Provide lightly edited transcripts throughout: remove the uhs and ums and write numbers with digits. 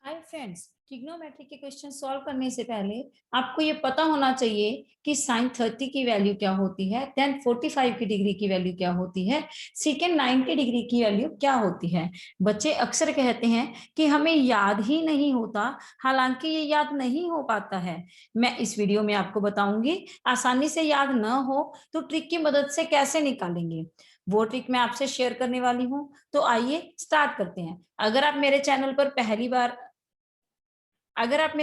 Hi friends, trigonometry के question solve करने से पहले आपको ये पता होना चाहिए कि साइन 30 की वैल्यू क्या होती है, टेन 45 की डिग्री की वैल्यू क्या होती है, सेकेंड 90 डिग्री की वैल्यू क्या होती है। बच्चे अक्सर कहते हैं कि हमें याद ही नहीं होता, हालांकि ये याद नहीं हो पाता है। मैं इस वीडियो में आपको बताऊंगी आसानी से याद न हो तो ट्रिक की मदद से कैसे निकालेंगे, वो ट्रिक मैं आपसे शेयर करने वाली हूँ। तो आइए स्टार्ट करते हैं। अगर आप मेरे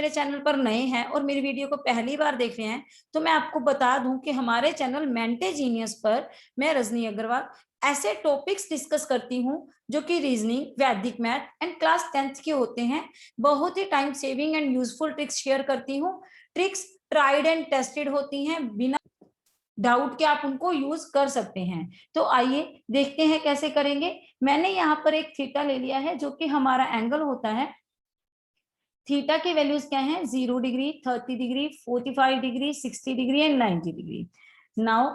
चैनल पर नए हैं और मेरी वीडियो को पहली बार देख रहे हैं तो मैं आपको बता दूं कि हमारे चैनल मेंटे जीनियस पर मैं रजनी अग्रवाल ऐसे टॉपिक्स डिस्कस करती हूं जो कि रीजनिंग, वैदिक मैथ एंड क्लास 10th के होते हैं। बहुत ही time saving and useful tricks share करती हूँ। ट्रिक्स ट्राइड एंड टेस्टेड होती हैं, बिना डाउट के आप उनको यूज कर सकते हैं। तो आइए देखते हैं कैसे करेंगे। मैंने यहाँ पर एक थीटा ले लिया है जो कि हमारा एंगल होता है। थीटा की वैल्यूज क्या है? 0 degree, 30 degree, 45 degree, 60 degree and 90 degree. Now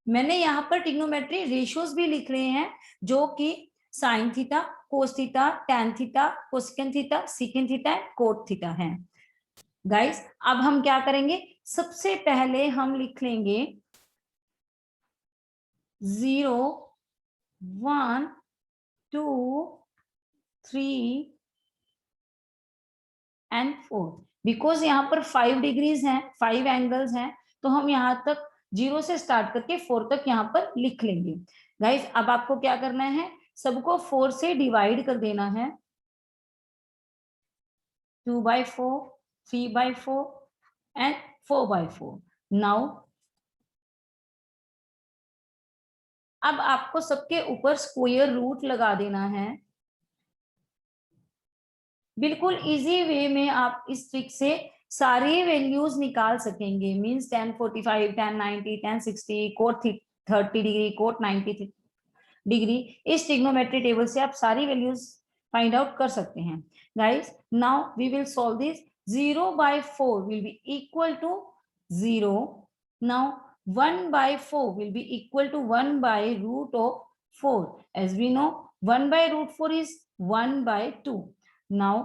मैंने यहाँ पर ट्रिग्नोमेट्री रेशियोज भी लिख रहे हैं जो कि sine theta, cos theta, tan theta, cosecant theta, secant theta and cot theta है। गाइस अब हम क्या करेंगे, सबसे पहले हम लिख लेंगे 0, 1, 2, 3 एंड 4। बिकॉज यहाँ पर 5 डिग्रीज हैं, 5 एंगल्स हैं, तो हम यहाँ तक 0 से स्टार्ट करके 4 तक यहाँ पर लिख लेंगे। गाइस अब आपको क्या करना है, सबको 4 से डिवाइड कर देना है। 2/4, 3/4 एंड 4/4। नाउ अब आपको सबके ऊपर स्क्वायर रूट लगा देना है। बिल्कुल इजी वे में आप इस ट्रिक से सारी वैल्यूज निकाल सकेंगे। Means 1045, 1090, 1060, cot 30 degree, cot 90 degree. इस ट्रिग्नोमेट्री टेबल से आप सारी वैल्यूज फाइंड आउट कर सकते हैं। Guys now we will solve this. 0/4 will be equal to 0. Now 1/4 will be equal to 1 by root of 4. As we know, 1 by root 4 is 1/2. Now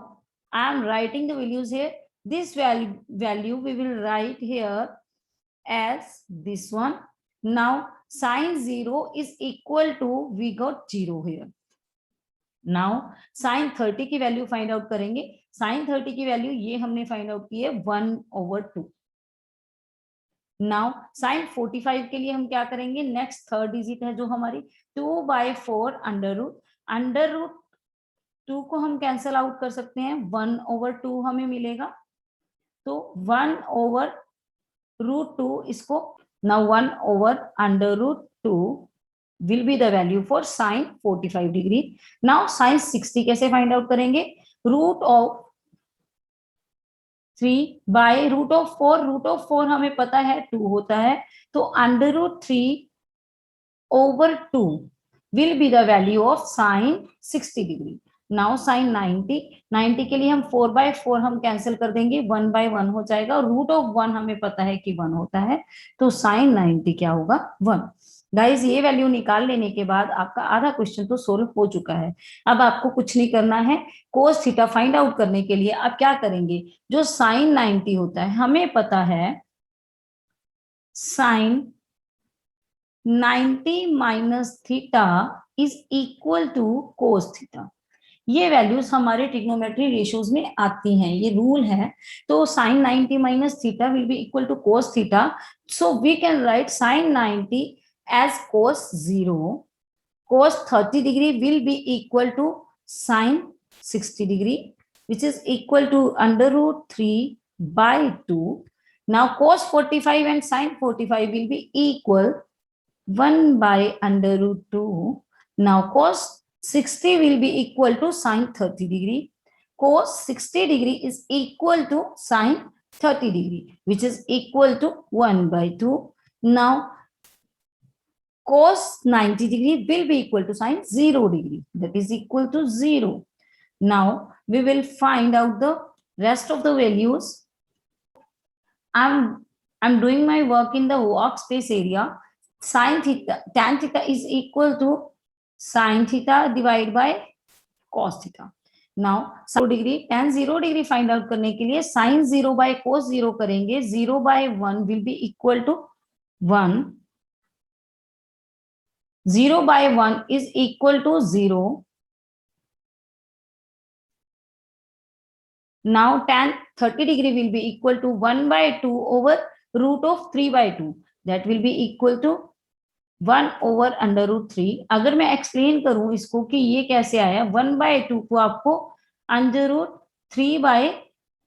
I am writing the values here. This value we will write here as this one. Now sin 0 is equal to, we got 0 here. Now sin 30 की value find out करेंगे। sin 30 की value ये हमने find out की है 1/2। Now sin 45 के लिए हम क्या करेंगे, नेक्स्ट थर्ड डिजिट है जो हमारी 2/4 अंडर रूट 2 को हम कैंसल आउट कर सकते हैं, 1/2 हमें मिलेगा। तो 1/√2 इसको, now 1/√2 will be the value for sin 45 degree. Now sin 60 कैसे फाइंड आउट करेंगे, रूट ऑफ 3/√4। √4 हमें पता है 2 होता है, तो √3/2 will be the value of sin 60 degree. Now sine 90 के लिए हम 4/4 हम कैंसिल कर देंगे, 1/1 हो जाएगा, और √1 हमें पता है कि 1 होता है, तो साइन 90 क्या होगा, 1। गाइज ये वैल्यू निकाल लेने के बाद आपका आधा क्वेश्चन तो सोल्व हो चुका है। अब आपको कुछ नहीं करना है। कोस थीटा फाइंड आउट करने के लिए आप क्या करेंगे, जो साइन 90 होता है हमें पता है sine 90 minus theta is equal to cos theta. ये वैल्यूज हमारे ट्रिग्नोमेट्री रेशियोज में आती हैं, ये रूल है। तो sine 90 minus theta will be equal to cos theta, so we can write sine 90 as cos 0। Cos 30 degree will be equal to sine 60 degree, which is equal to √3/2. Now cos 45 and sin 45 will be equal 1/√2. Now cos 60 will be equal to sin 30 degree. Cos 60 degree is equal to sin 30 degree, which is equal to 1/2. Now cos 90 degree will be equal to sin 0 degree, that is equal to 0. Now we will find out the rest of the values. I'm doing my work in the workspace area. Sin theta, tan theta is equal to sin theta divided by cos theta. Now 0 degree, tan 0 degree find out करने के लिए sin 0 bye cos 0 करेंगे. 0 by 1 will be equal to 1. 0 by 1 is equal to 0. Now tan 30 degree will be equal to 1 by 2 over root of 3 by 2. That will be equal to 1 over under root 3. अगर मैं explain करूं इसको कि ये कैसे आया, 1 by 2 को आपको अंडर रूट 3 by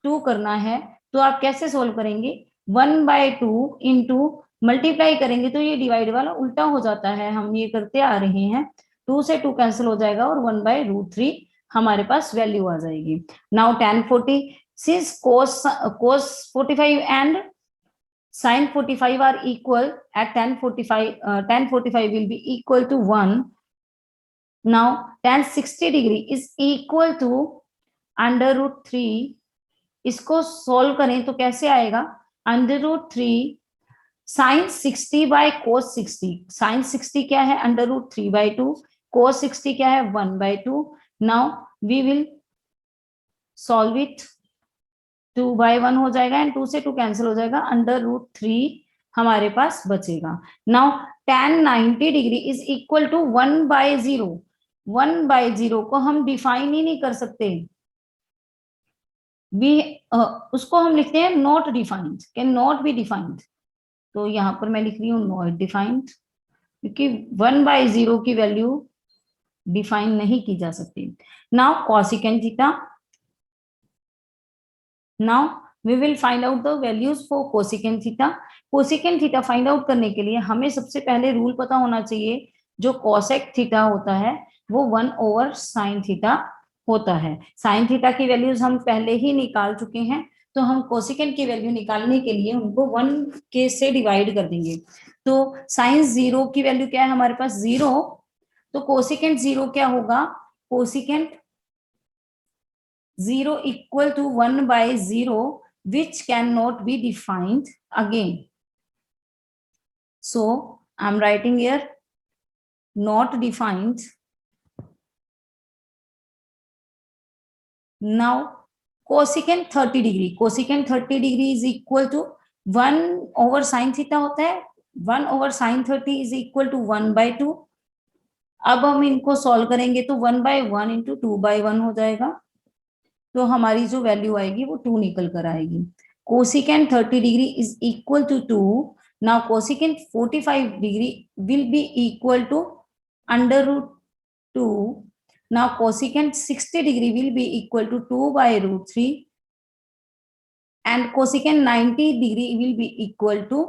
2 करना है, तो आप कैसे सोल्व करेंगे? 1 by 2 इंटू मल्टीप्लाई करेंगे तो ये डिवाइड वाला उल्टा हो जाता है, हम ये करते आ रहे हैं. 2 से 2 कैंसिल हो जाएगा और 1 by root 3 हमारे पास वैल्यू आ जाएगी. Now tan 40, since cos 45 and sin 45 are equal at tan 45 will be equal to 1. Now tan 60 degree is equal to under root 3. इसको सोल्व करें तो कैसे आएगा? Under root 3 sin 60 by cos 60. sin 60 क्या है? Under root 3 by 2. cos 60 क्या है? 1 by 2. Now we will solve it. 2 by 1 हो जाएगा एंड 2 से 2 कैंसिल हो जाएगा. अंडर रूट 3 हमारे पास बचेगा. Now tan 90 degree is equal to 1 by 0. 1 by 0 को हम डिफाइन ही नहीं कर सकते. उसको हम लिखते हैं not defined, can not be defined. तो यहां पर मैं लिख रही हूँ नॉट डिफाइंड, क्योंकि 1 by 0 की वैल्यू डिफाइन नहीं की जा सकती. Now cosecant theta. Now we will find out the values for cosecant theta. Cosecant theta find out करने के लिए हमें सबसे पहले रूल पता होना चाहिए. जो कोसेक थीटा होता है वो 1 ओवर साइन थीटा होता है. साइन थीटा की वैल्यूज हम पहले ही निकाल चुके हैं, तो हम कोसिकेंट की वैल्यू निकालने के लिए उनको 1 के से डिवाइड कर देंगे. तो साइन 0 की वैल्यू क्या है हमारे पास? 0. तो कोसिकेंट 0 क्या होगा? Cosecant 0 equal to 1 by 0, which cannot be defined again. So I'm writing here not defined. Now cosecant 30 degree. Cosecant 30 degree is equal to 1 over sin theta होता है. 1 over sin 30 is equal to 1 by 2. अब हम इनको solve करेंगे तो 1 by 1 into 2 by 1 हो जाएगा. तो हमारी जो वैल्यू आएगी वो 2 निकल कर आएगी. Cosecant 30 degree is equal to 2. Now cosecant 45 degree will be equal to under root 2. Now cosecant 60 degree will be equal to 2 by root 3 and cosecant 90 degree will be equal to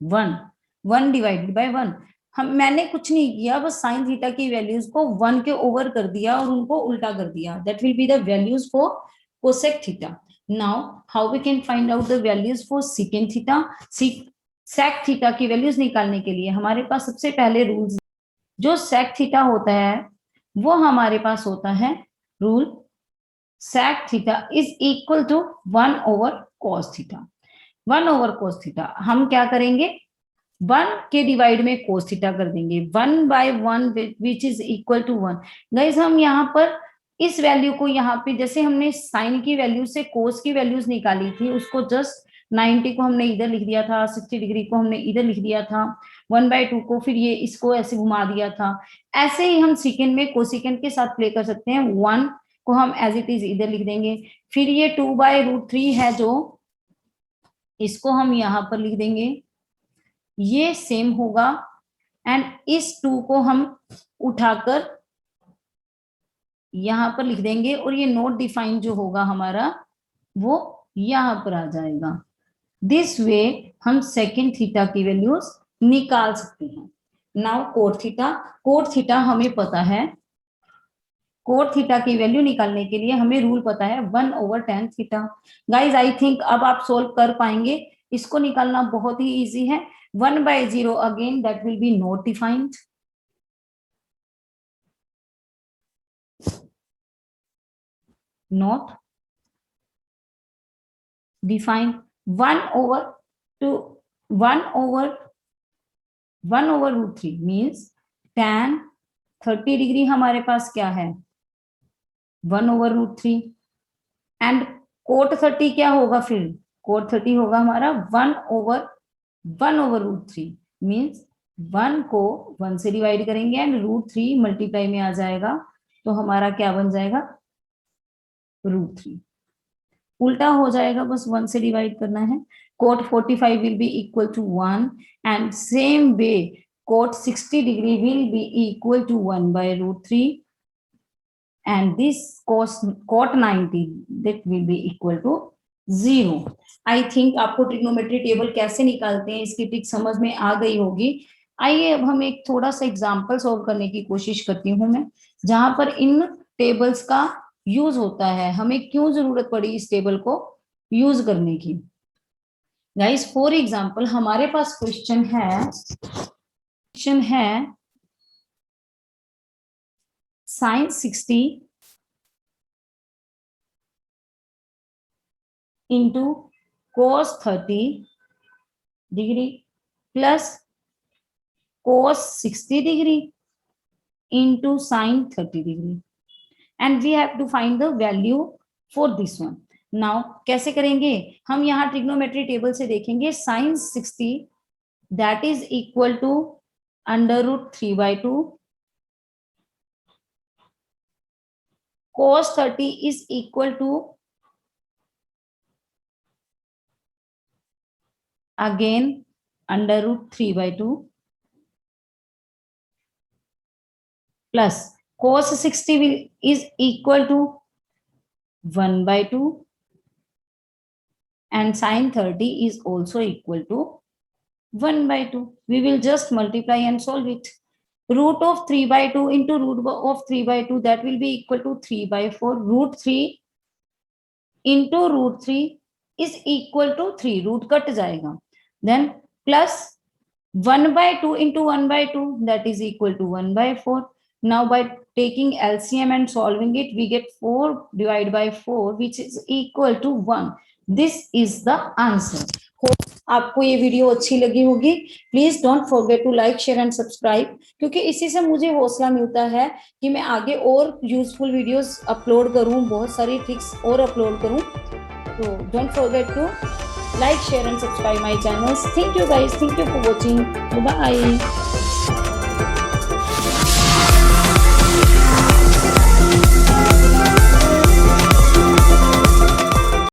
1 divided by 1. मैंने कुछ नहीं किया, बस sine theta की values को 1 के over कर दिया और उनको उल्टा कर दिया. That will be the values for cosec theta. Now how we can find out the values for second theta. Sec theta की वैल्यूज निकालने के लिए हमारे पास सबसे पहले रूल्स, जो सेक थीटा होता है वो हमारे पास होता है rule sec theta is equal to 1 over cos theta. 1 over cos theta हम क्या करेंगे? 1 के डिवाइड में कोस थीटा कर देंगे. 1 by 1 which is equal to 1. Guys हम यहाँ पर इस वैल्यू को यहाँ पे जैसे हमने साइन की वैल्यू से कोस की वैल्यूज निकाली थी, उसको जस्ट 90 को हमने इधर लिख दिया था, 60 डिग्री को हमने इधर लिख दिया था, 1 by 2 को फिर ये इसको ऐसे घुमा दिया था. ऐसे ही हम सेकेंड में कोसिकेंट के साथ प्ले कर सकते हैं. 1 को हम एज इट इज इधर लिख देंगे, फिर ये 2 by रूट 3 है जो इसको हम यहाँ पर लिख देंगे, ये सेम होगा. एंड इस 2 को हम उठाकर यहां पर लिख देंगे और ये नोट डिफाइन जो होगा हमारा वो यहां पर आ जाएगा. दिस वे हम सेकेंड थीटा की वैल्यूज निकाल सकते हैं. Now cot theta. Cot theta हमें पता है, कोट थीटा की वैल्यू निकालने के लिए हमें रूल पता है 1 over tan theta. Guys I think अब आप सोल्व कर पाएंगे. इसको निकालना बहुत ही इजी है. 1 by 0 again that will be not defined. Not defined. 1 over 2, 1 over root 3 means tan 30 degree हमारे पास क्या है? 1/√3 एंड कोट 30 क्या होगा फिर, कोट 30 होगा हमारा 1/√3 मीन्स 1 को 1 से डिवाइड करेंगे एंड √3 मल्टीप्लाई में आ जाएगा, तो हमारा क्या बन जाएगा √3। उल्टा हो जाएगा, बस 1 से डिवाइड करना है। Cot 45 will be equal to 1 and same way cot 60 degree will be equal to 1/√3 and this cot 90 that will be equal to 0। I think आपको ट्रिग्नोमेट्री टेबल कैसे निकालते हैं इसकी ट्रिक समझ में आ गई होगी। आइए अब हम एक थोड़ा सा एग्जांपल सॉल्व करने की कोशिश करती हूँ मैं, जहां पर इन टेबल्स का यूज होता है, हमें क्यों जरूरत पड़ी इस टेबल को यूज करने की। गाइस फॉर एग्जांपल हमारे पास क्वेश्चन है sin 60 into cos 30 degree plus cos 60 degree into sin 30 degree and we have to find the value for this one। now कैसे करेंगे हम, यहाँ ट्रिग्नोमेट्री टेबल से देखेंगे sin 60 that is equal to √3/2, cos 30 is equal to again √3/2 plus cos 60 is equal to 1/2 and sin 30 is also equal to 1/2। we will just multiply and solve it। root of 3/2 into root of 3/2 that will be equal to 3/4। √3 into √3 is equal to 3, root cut जाएगा, then plus 1/2 into 1/2 that is equal to 1/4। now by taking LCM and solving it we get 4 divided by 4 which is equal to 1। this is the answer। आपको ये video अच्छी लगी होगी, please don't forget to like share and subscribe, क्योंकि इसी से मुझे हौसला मिलता है कि मैं आगे और यूजफुल वीडियोस अपलोड करूं, बहुत सारी ट्रिक्स और अपलोड करूं। तो don't forget to like share and subscribe my channels. Thank you guys, thank you for watching, bye.